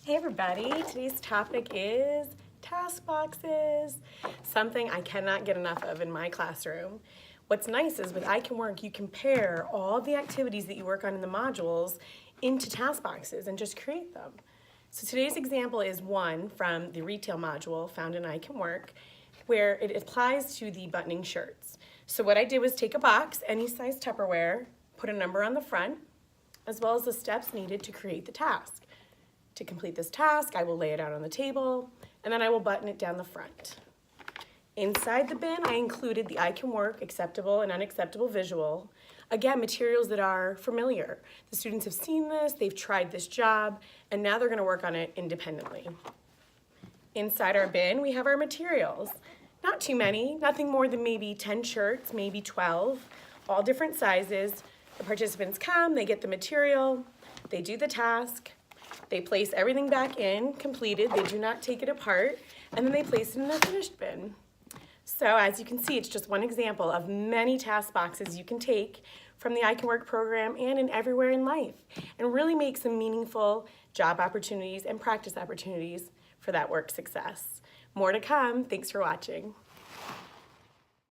Hey everybody, today's topic is task boxes, something I cannot get enough of in my classroom. What's nice is with I Can Work, you can pair all the activities that you work on in the modules into task boxes and just create them. So today's example is one from the retail module found in I Can Work, where it applies to the buttoning shirts. So what I did was take a box, any size Tupperware, put a number on the front, as well as the steps needed to create the task. To complete this task, I will lay it out on the table, and then I will button it down the front. Inside the bin, I included the I Can Work acceptable and unacceptable visual. Again, materials that are familiar. The students have seen this, they've tried this job, and now they're gonna work on it independently. Inside our bin, we have our materials. Not too many, nothing more than maybe 10 shirts, maybe 12, all different sizes. The participants come, they get the material, they do the task, they place everything back in, completed, they do not take it apart, and then they place it in the finished bin. So as you can see, it's just one example of many task boxes you can take from the I Can Work program and in everywhere in life, and really make some meaningful job opportunities and practice opportunities for that work success. More to come. Thanks for watching.